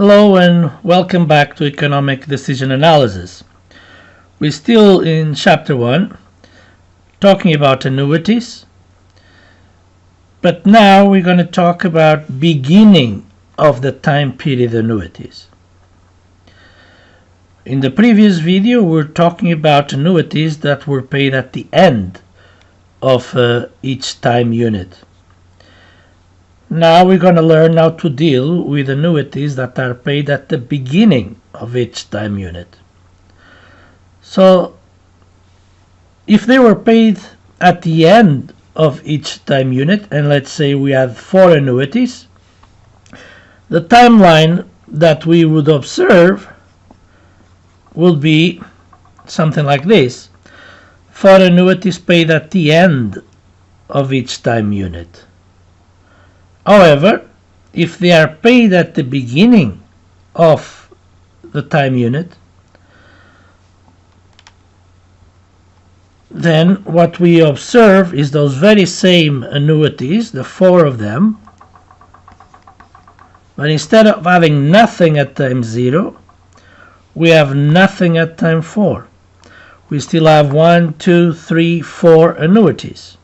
Hello and welcome back to Economic Decision Analysis. We're still in Chapter 1, talking about annuities, but now we're going to talk about beginning of the time period annuities. In the previous video, we're talking about annuities that were paid at the end of each time unit. Now we're going to learn how to deal with annuities that are paid at the beginning of each time unit. So if they were paid at the end of each time unit, and let's say we had 4 annuities, the timeline that we would observe will be something like this. 4 annuities paid at the end of each time unit. However, if they are paid at the beginning of the time unit, then what we observe is those very same annuities, the 4 of them, but instead of having nothing at time 0, we have nothing at time 4. We still have 1, 2, 3, 4 annuities,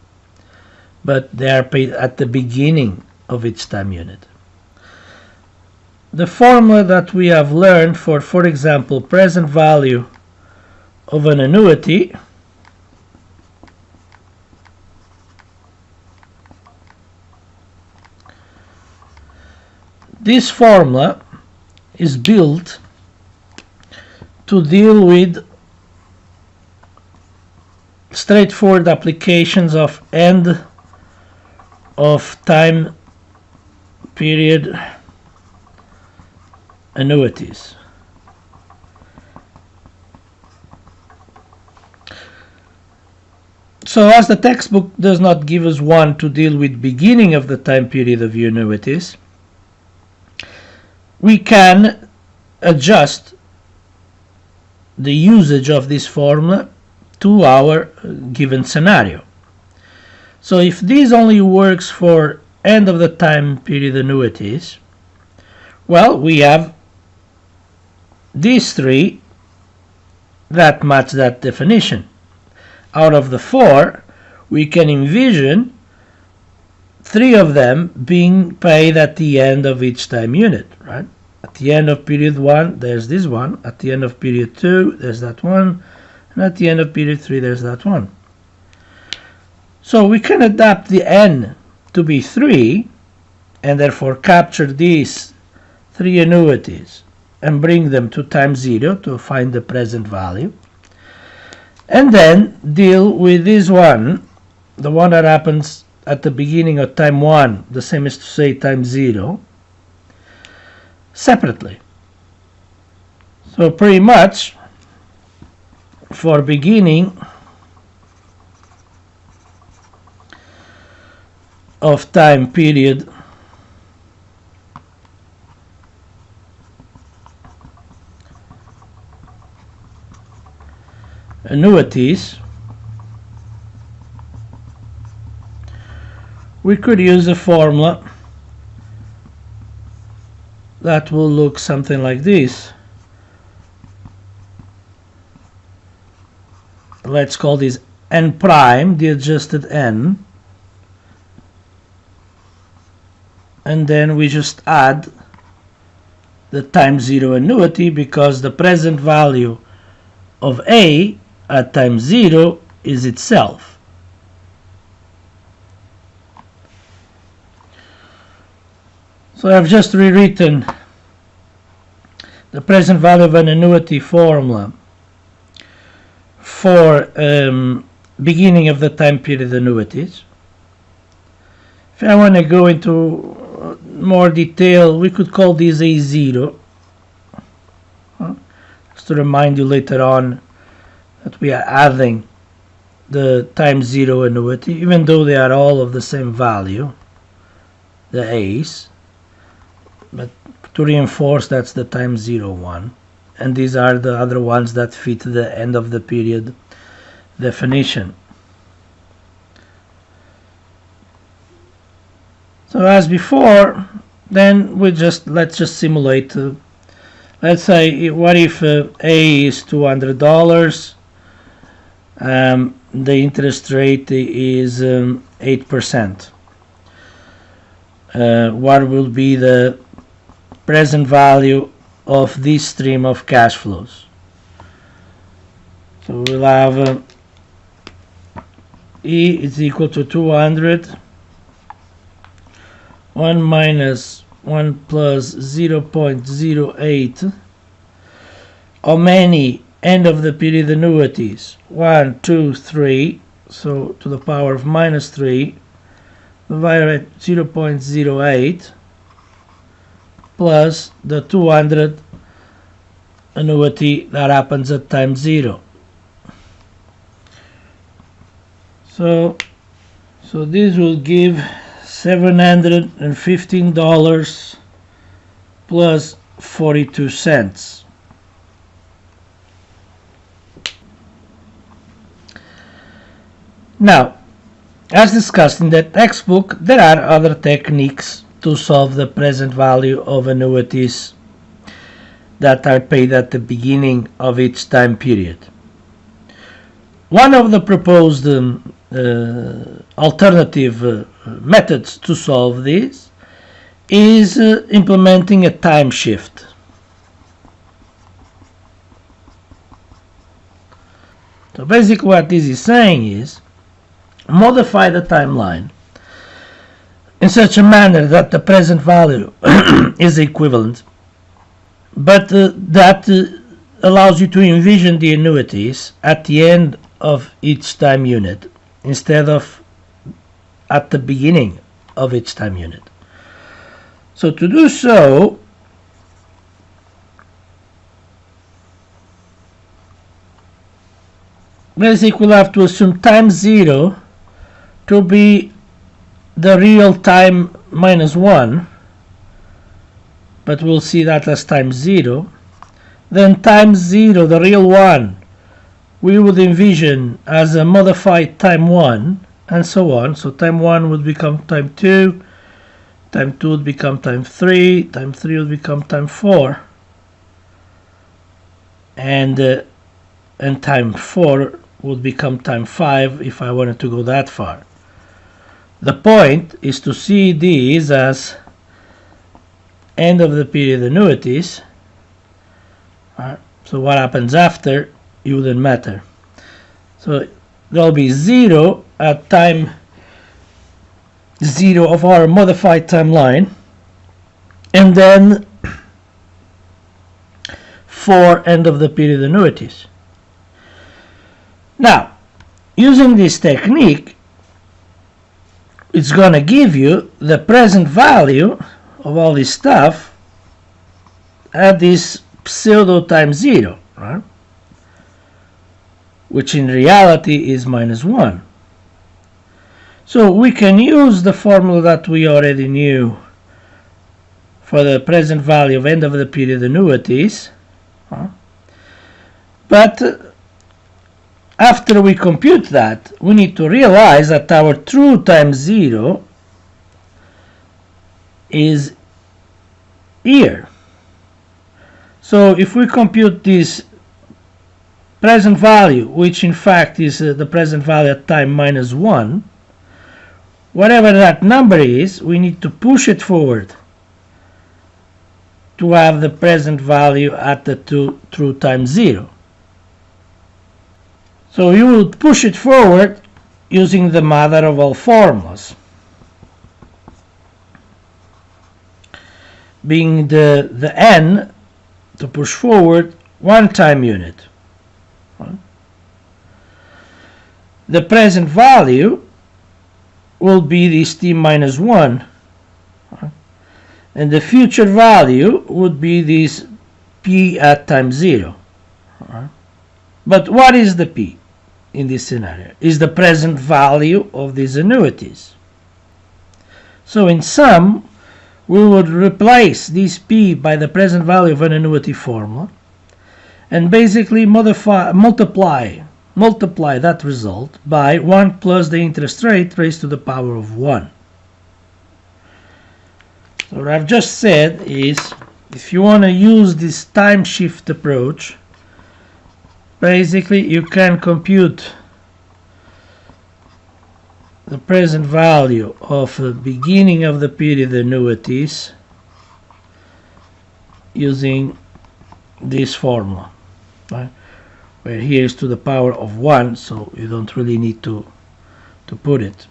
but they are paid at the beginning of each time unit. The formula that we have learned for example, present value of an annuity this formula is built to deal with straightforward applications of end of time period annuities. So as the textbook does not give us one to deal with beginning of the time period of annuities, we can adjust the usage of this formula to our given scenario. So if this only works for end of the time period annuities, well, we have these 3 that match that definition. Out of the 4, we can envision 3 of them being paid at the end of each time unit, right? At the end of period 1, there's this one. At the end of period 2, there's that one. And at the end of period 3, there's that one. So we can adapt the n to be 3 and therefore capture these 3 annuities and bring them to time 0 to find the present value, and then deal with this one, the one that happens at the beginning of time 1, the same as to say time 0, separately. So pretty much for beginning of time period annuities, we could use a formula that will look something like this. Let's call this n prime, the adjusted n, and then we just add the time 0 annuity, because the present value of A at time 0 is itself. So I've just rewritten the present value of an annuity formula for beginning of the time period annuities. If I want to go into more detail, we could call this A0, just to remind you later on that we are adding the time 0 annuity, even though they are all of the same value, the A's, but to reinforce, that's the time 0 one, and these are the other ones that fit the end of the period definition. So as before, then let's just simulate let's say, what if A is $200, the interest rate is 8%. What will be the present value of this stream of cash flows? So we'll have E is equal to 200, 1 minus 1 plus 0.08. How many end of the period annuities? 1, 2, 3, so to the power of minus 3, divided by 0.08 plus the 200 annuity that happens at time 0. So this will give $715 plus 42 cents. Now, as discussed in the textbook, there are other techniques to solve the present value of annuities that are paid at the beginning of each time period. One of the proposed alternative methods to solve this is implementing a time shift. So basically what this is saying is modify the timeline in such a manner that the present value is equivalent, but that allows you to envision the annuities at the end of each time unit instead of at the beginning of each time unit. So to do so, basically we'll have to assume time 0 to be the real time minus 1, but we'll see that as time 0. Then time 0, the real 1, we would envision as a modified time 1, and so on. So time 1 would become time 2, time 2 would become time 3 would become time 4, and time 4 would become time 5 if I wanted to go that far. The point is to see these as end of the period annuities. So what happens after, it wouldn't matter. So there'll be 0 at time 0 of our modified timeline, and then 4 end of the period annuities. Now, using this technique, it's going to give you the present value of all this stuff at this pseudo time 0, right? Which in reality is minus 1. So we can use the formula that we already knew for the present value of end of the period annuities, but after we compute that, we need to realize that our true time 0 is here. So if we compute this present value, which in fact is the present value at time minus 1, whatever that number is, we need to push it forward to have the present value at the true time 0. So you would push it forward using the mother of all formulas, being the n to push forward 1 time unit. The present value will be this t minus 1, and the future value would be this p at time 0. But what is the p in this scenario? Is the present value of these annuities. So in sum, we would replace this p by the present value of an annuity formula and basically multiply that result by 1 plus the interest rate raised to the power of 1. So what I've just said is if you want to use this time shift approach, basically you can compute the present value of the beginning of the period annuities using this formula, right? Where here is to the power of 1, so you don't really need to put it.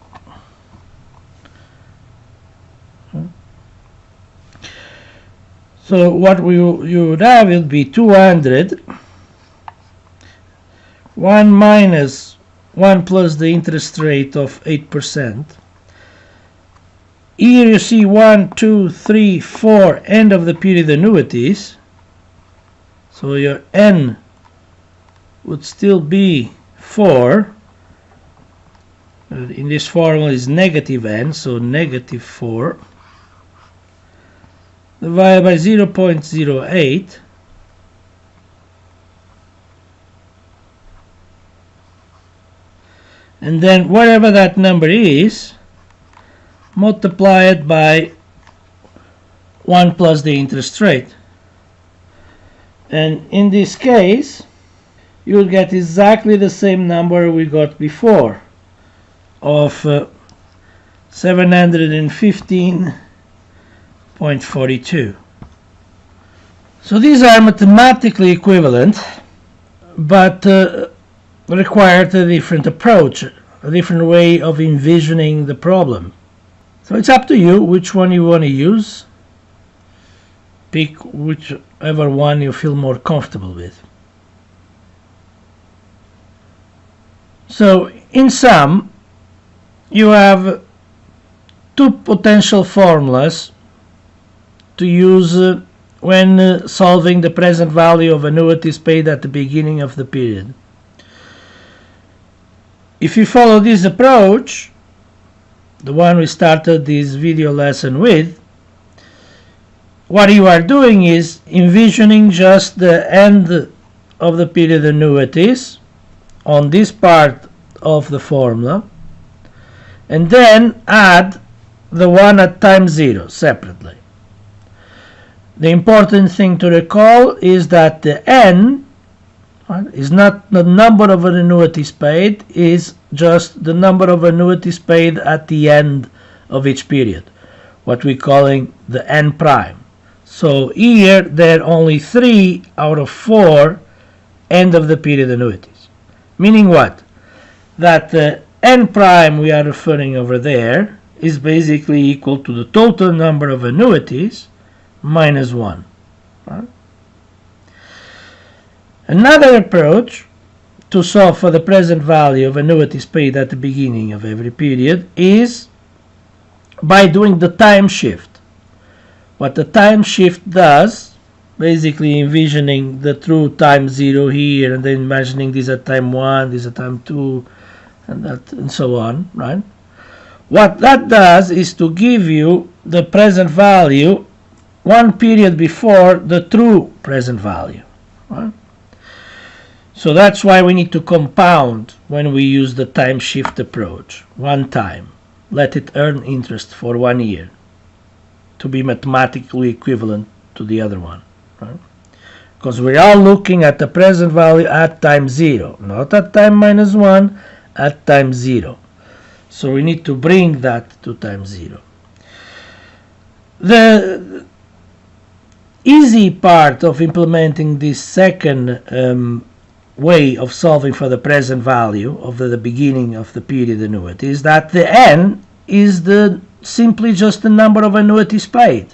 So what you would have would be 200, 1 minus 1 plus the interest rate of 8%. Here you see 1, 2, 3, 4 end of the period annuities. So your n would still be 4. In this formula is negative n, so negative 4. Divided by 0.08. And then whatever that number is, multiply it by 1 plus the interest rate. And in this case, you'll get exactly the same number we got before of 715.42. So these are mathematically equivalent, but required a different approach, a different way of envisioning the problem. So it's up to you which one you want to use. Pick whichever one you feel more comfortable with. So in sum, you have two potential formulas to use when solving the present value of annuities paid at the beginning of the period. If you follow this approach, the one we started this video lesson with, what you are doing is envisioning just the end of the period annuities on this part of the formula, and then add the one at time 0 separately. The important thing to recall is that the n is not the number of annuities paid, is just the number of annuities paid at the end of each period, what we're calling the n prime. So here there are only 3 out of 4 end of the period annuities. Meaning what? That the n prime we are referring over there is basically equal to the total number of annuities minus 1. Right? Another approach to solve for the present value of annuities paid at the beginning of every period is by doing the time shift. What the time shift does, basically envisioning the true time 0 here, and then imagining this at time 1, this at time 2, and so on, right? What that does is to give you the present value one period before the true present value, right? So that's why we need to compound when we use the time shift approach. One time, let it earn interest for 1 year to be mathematically equivalent to the other one, right? Because we are looking at the present value at time 0, not at time minus 1, at time 0. So we need to bring that to time 0. The easy part of implementing this second way of solving for the present value of the beginning of the period annuity is that the n is simply just the number of annuities paid.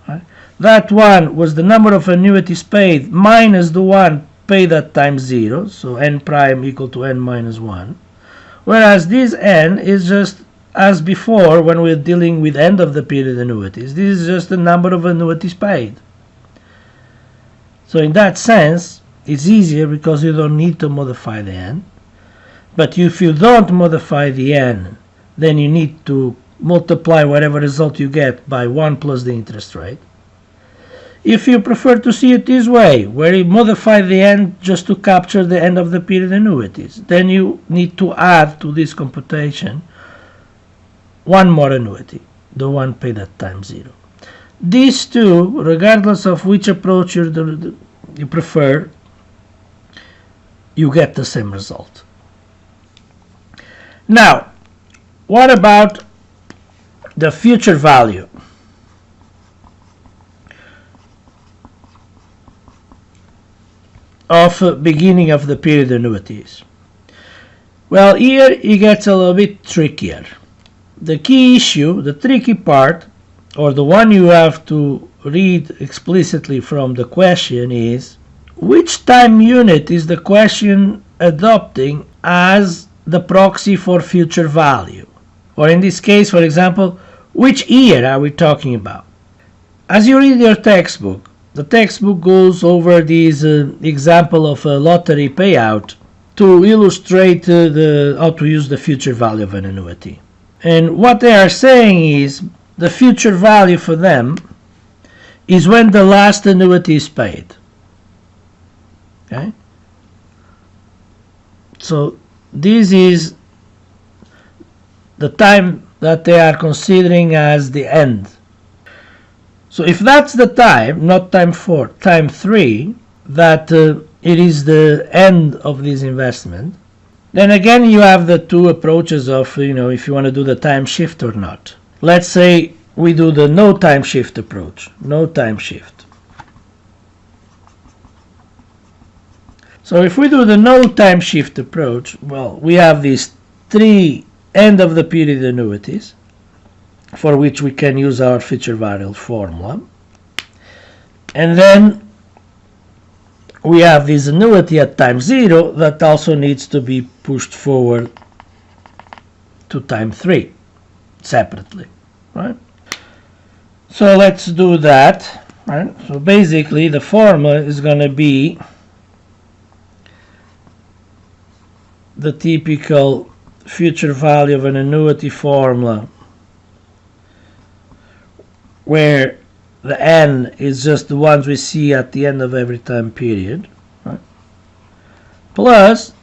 Right? That one was the number of annuities paid minus the one paid at time 0, so n prime equal to n minus 1, whereas this n is just as before when we're dealing with end of the period annuities. This is just the number of annuities paid. So in that sense, it's easier because you don't need to modify the n. But if you don't modify the n, then you need to multiply whatever result you get by 1 plus the interest rate. If you prefer to see it this way, where you modify the n just to capture the end of the period annuities, then you need to add to this computation one more annuity, the one paid at time 0. these two, regardless of which approach you prefer, you get the same result. Now, what about the future value? Of beginning of the period annuities. Well, here it gets a little bit trickier. The key issue, the tricky part, or the one you have to read explicitly from the question is, which time unit is the question adopting as the proxy for future value? Or in this case, for example, which year are we talking about? As you read your textbook, the textbook goes over this example of a lottery payout to illustrate how to use the future value of an annuity. And what they are saying is the future value for them is when the last annuity is paid. Okay? So this is the time that they are considering as the end. So if that's the time, not time 4, time 3, that it is the end of this investment, then again you have the two approaches of, if you want to do the time shift or not. Let's say we do the no time shift approach. No time shift. So if we do the no time shift approach, well, we have these 3 end of the period annuities for which we can use our future value formula. And then we have this annuity at time 0 that also needs to be pushed forward to time 3 separately, right? So let's do that, right? So basically the formula is going to be the typical future value of an annuity formula where the n is just the ones we see at the end of every time period, right? Plus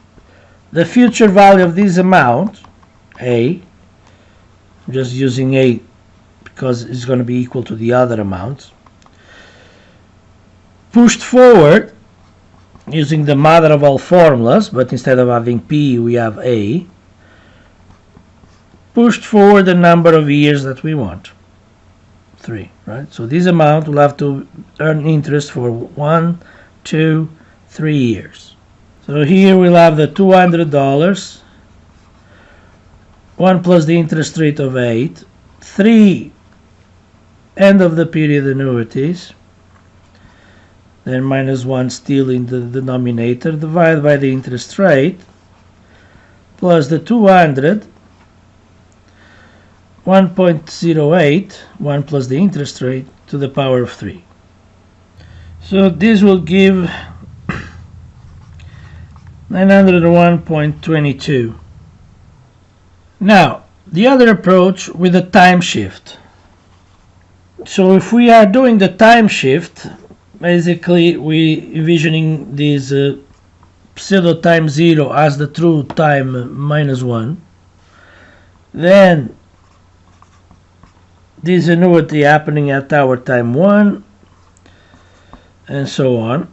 the future value of this amount, A, I'm just using A because it's going to be equal to the other amounts, pushed forward using the mother of all formulas, but instead of having P we have A, pushed forward the number of years that we want. 3, right? So this amount will have to earn interest for 1, 2, 3 years. So here we'll have the $200, 1 plus the interest rate of 8, 3 end of the period annuities, then minus 1 still in the denominator, divided by the interest rate, plus the 200, 1.08, 1 plus the interest rate to the power of 3. So this will give 901.22. Now, the other approach with the time shift. So if we are doing the time shift, basically we envisioning this pseudo time 0 as the true time minus 1. Then this annuity happening at our time 1 and so on.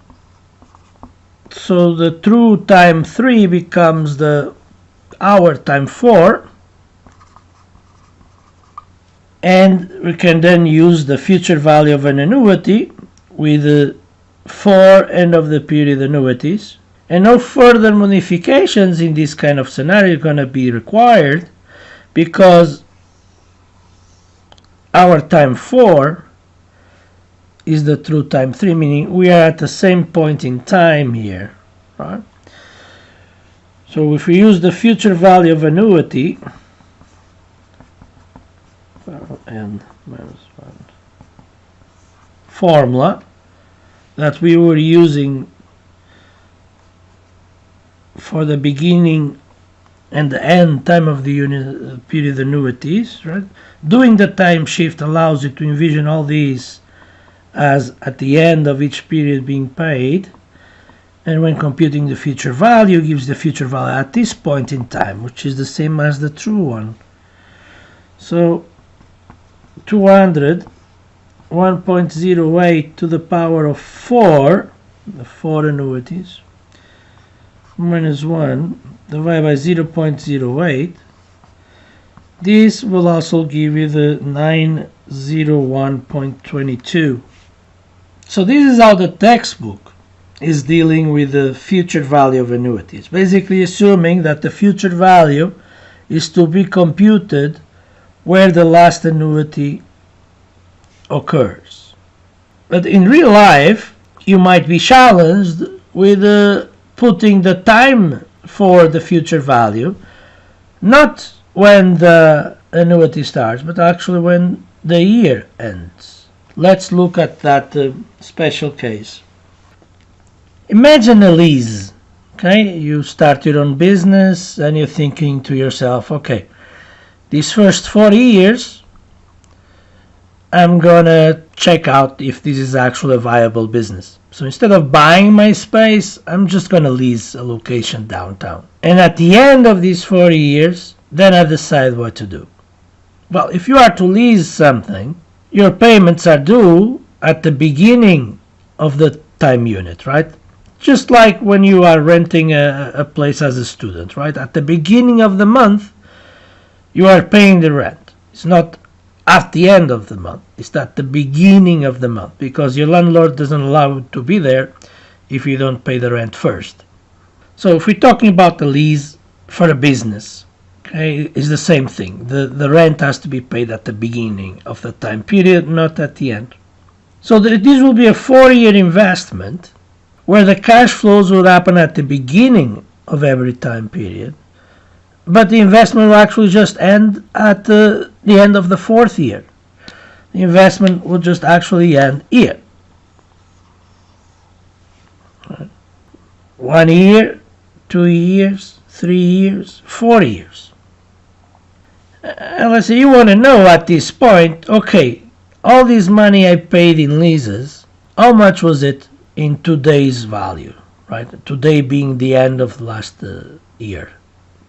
So the true time 3 becomes the our time 4, and we can then use the future value of an annuity with the 4 end of the period annuities, and no further modifications in this kind of scenario are going to be required because our time 4 is the true time 3, meaning we are at the same point in time here, right? So if we use the future value of annuity, n minus 1 formula that we were using for the beginning and the end time of the period annuities, right? Doing the time shift allows you to envision all these as at the end of each period being paid, and when computing the future value gives the future value at this point in time, which is the same as the true one. So 200, 1.08 to the power of 4, the 4 annuities, minus 1 divided by 0.08, this will also give you the 901.22. So this is how the textbook is dealing with the future value of annuities, basically assuming that the future value is to be computed where the last annuity occurs. But in real life, you might be challenged with putting the time for the future value, not when the annuity starts, but actually when the year ends. Let's look at that special case. Imagine a lease. Okay, you start your own business and you're thinking to yourself, okay, these first 40 years I'm gonna check out if this is actually a viable business. So instead of buying my space, I'm just gonna lease a location downtown. And at the end of these 40 years, then I decide what to do. Well, if you are to lease something, your payments are due at the beginning of the time unit, right? Just like when you are renting a place as a student, right? At the beginning of the month, you are paying the rent. It's not at the end of the month. It's at the beginning of the month, because your landlord doesn't allow you to be there if you don't pay the rent first. So if we're talking about the lease for a business, okay, it's the same thing. The rent has to be paid at the beginning of the time period, not at the end. So this will be a 4-year investment where the cash flows will happen at the beginning of every time period, but the investment will actually just end at the end of the 4th year. The investment will just actually end here. 1 year, 2 years, 3 years, 4 years. And let's say you want to know at this point, okay, all this money I paid in leases, how much was it in today's value, right? Today being the end of last year,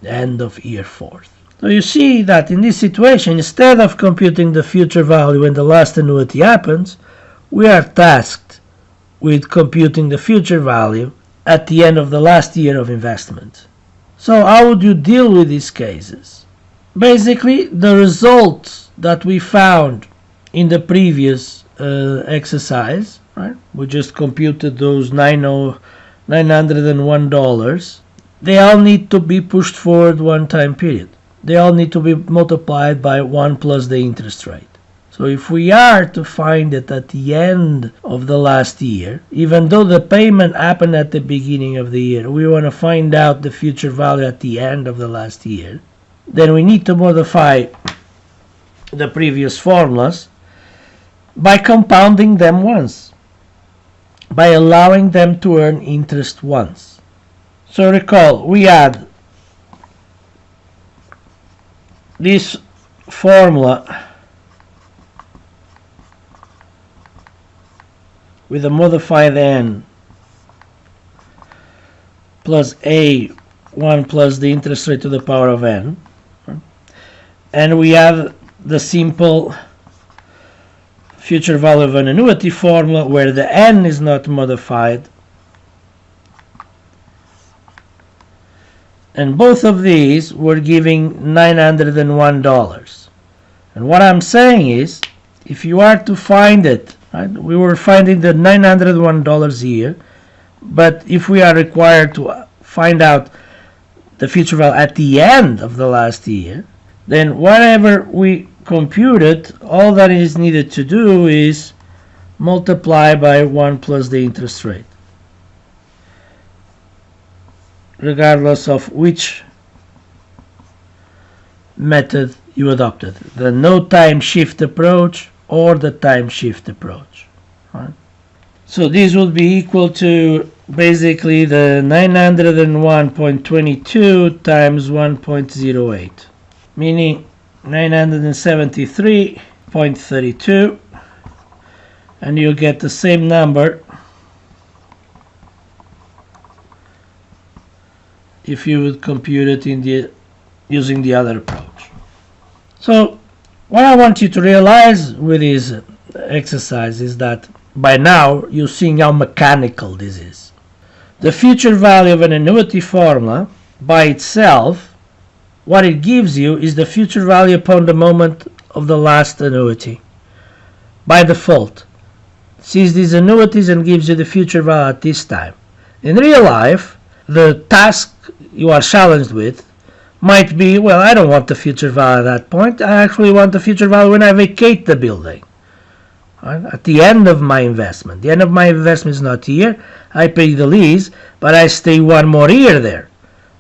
the end of year 4th. So you see that in this situation, instead of computing the future value when the last annuity happens, we are tasked with computing the future value at the end of the last year of investment. So how would you deal with these cases? Basically, the results that we found in the previous exercise, right? We just computed those $901. They all need to be pushed forward one time period. They all need to be multiplied by 1 plus the interest rate. So if we are to find it at the end of the last year, even though the payment happened at the beginning of the year, we want to find out the future value at the end of the last year, then we need to modify the previous formulas by compounding them once, by allowing them to earn interest once. So recall, we had this formula with a modified n plus a1 plus the interest rate to the power of n, and we have the simple future value of an annuity formula where the n is not modified, and both of these were giving $901. And what I'm saying is, if you are to find it, right, we were finding the $901 here, but if we are required to find out the future value at the end of the last year, then whatever we computed, all that is needed to do is multiply by 1 plus the interest rate, regardless of which method you adopted, the no time shift approach or the time shift approach, right? So this would be equal to basically the 901.22 times 1.08, meaning 973.32, and you'll get the same number if you would compute it using the other approach. So what I want you to realize with this exercise is that by now you're seeing how mechanical this is. The future value of an annuity formula by itself, what it gives you is the future value upon the moment of the last annuity. By default, it sees these annuities and gives you the future value at this time. In real life, the task you are challenged with might be, well, I don't want the future value at that point. I actually want the future value when I vacate the building. Right? At the end of my investment. The end of my investment is not here. I pay the lease, but I stay one more year there.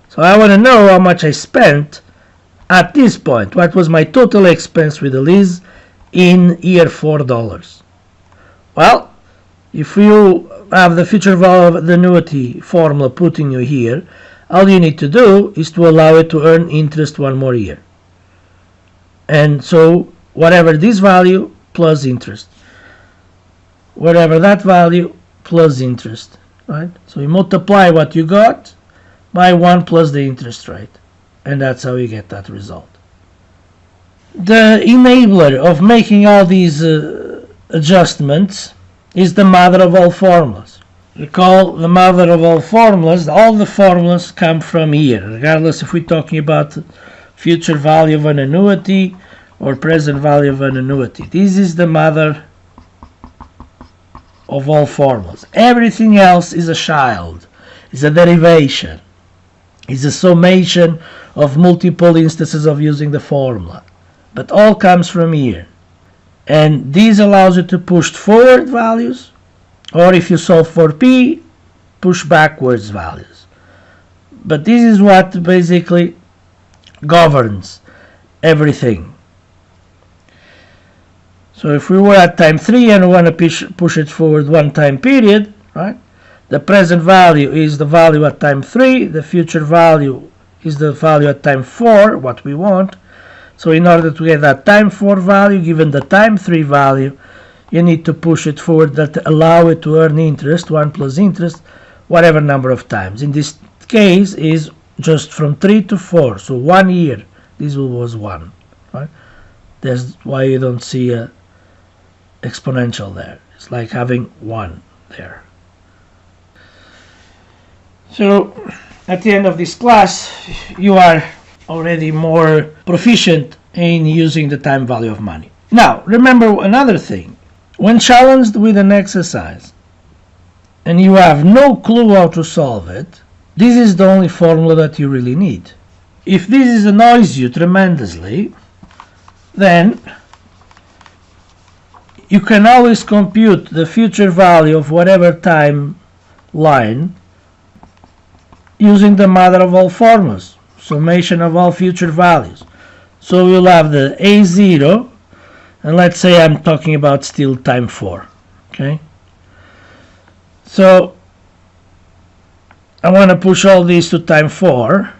So I want to know how much I spent at this point. What was my total expense with the lease in year $4? Well, if you have the future value of the annuity formula putting you here, all you need to do is to allow it to earn interest one more year. And so whatever this value plus interest, whatever that value plus interest, right? So you multiply what you got by 1 plus the interest rate, and that's how you get that result. The enabler of making all these adjustments is the mother of all formulas. Recall, the mother of all formulas, all the formulas come from here, regardless if we're talking about future value of an annuity or present value of an annuity. This is the mother of all formulas. Everything else is a child, is a derivation, is a summation of multiple instances of using the formula. But all comes from here. And this allows you to push forward values, or if you solve for P, push backwards values. But this is what basically governs everything. So if we were at time 3 and we want to push it forward one time period, right? The present value is the value at time 3, the future value is the value at time 4, what we want. So in order to get that time 4 value, given the time 3 value, you need to push it forward that allow it to earn interest, 1 plus interest, whatever number of times. In this case is just from 3 to 4, so 1 year. This was 1, right? That's why you don't see a exponential there. It's like having 1 there. So at the end of this class, you are already more proficient in using the time value of money. Now, remember another thing. When challenged with an exercise and you have no clue how to solve it, this is the only formula that you really need. If this annoys you tremendously, then you can always compute the future value of whatever time line using the mother of all formulas, summation of all future values. So we'll have the A0, and let's say I'm talking about still time 4. Okay, so I want to push all these to time 4.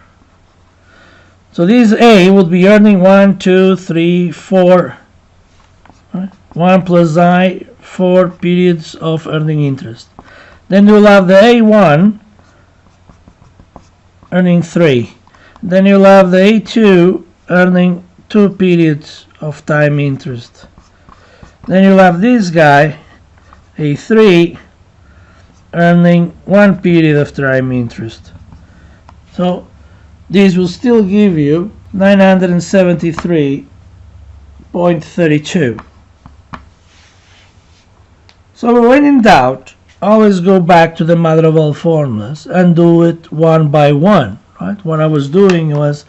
So this A would be earning 1, 2, 3, 4, right? 1 plus I, 4 periods of earning interest. Then you'll have the A1 earning 3. Then you'll have the A2 earning 2 periods of time interest. Then you'll have this guy, A3, earning 1 period of time interest. So this will still give you 973.32. So when in doubt, always go back to the mother of all formulas and do it one by one. Right? What I was doing was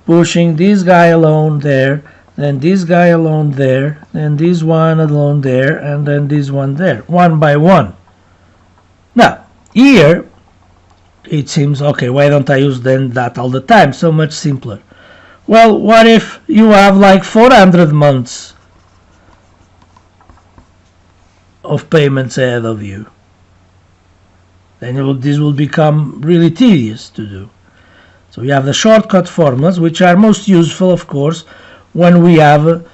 pushing this guy alone there, then this guy alone there, then this one alone there, and then this one there, one by one. Now, here, it seems, okay, why don't I use then that all the time? So much simpler. Well, what if you have like 400 months of payments ahead of you? Then this will become really tedious to do. So we have the shortcut formulas, which are most useful, of course, when we have a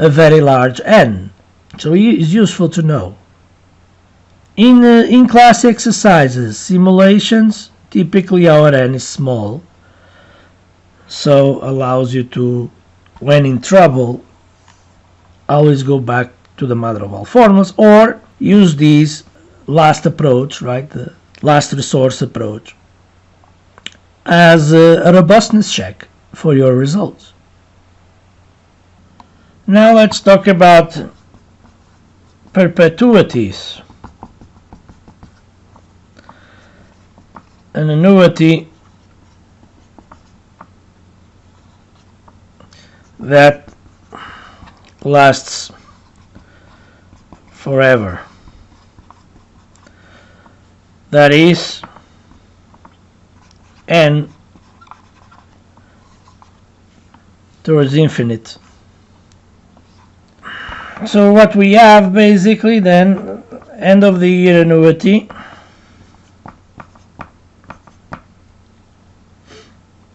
very large n. So it's useful to know. In class exercises, simulations, typically our n is small, so allows you to, when in trouble, always go back to the mother of all formulas, or use this last approach, right, the last resource approach, as a robustness check for your results. Now let's talk about perpetuities. An annuity that lasts forever. That is n towards infinite. So what we have basically then, end of the year annuity,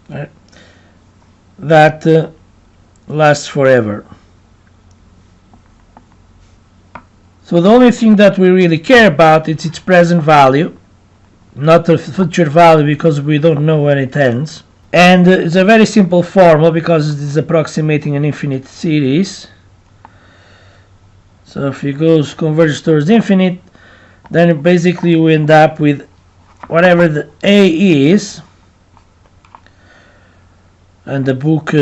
right, that lasts forever. So the only thing that we really care about is its present value, not the future value, because we don't know when it ends. And it's a very simple formula because it is approximating an infinite series. So if it goes converges towards infinite, then basically we end up with whatever the A is, and the book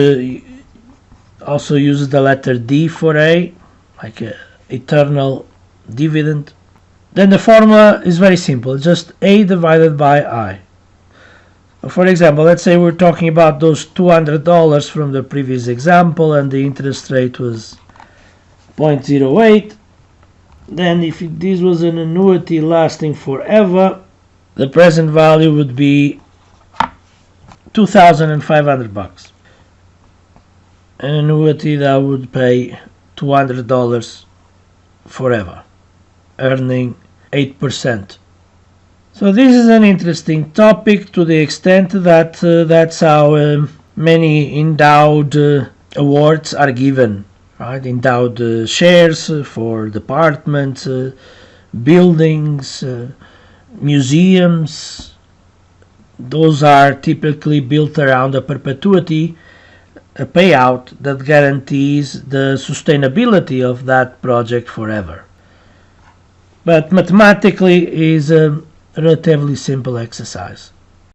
also uses the letter D for A, like eternal dividend. Then the formula is very simple, just A divided by I. For example, let's say we're talking about those $200 from the previous example and the interest rate was 0.08. Then if this was an annuity lasting forever, the present value would be $2,500. An annuity that would pay $200 forever, earning 8%. So this is an interesting topic to the extent that that's how many endowed awards are given, right? Endowed shares for departments, buildings, museums. Those are typically built around a perpetuity, a payout that guarantees the sustainability of that project forever. But mathematically is a relatively simple exercise.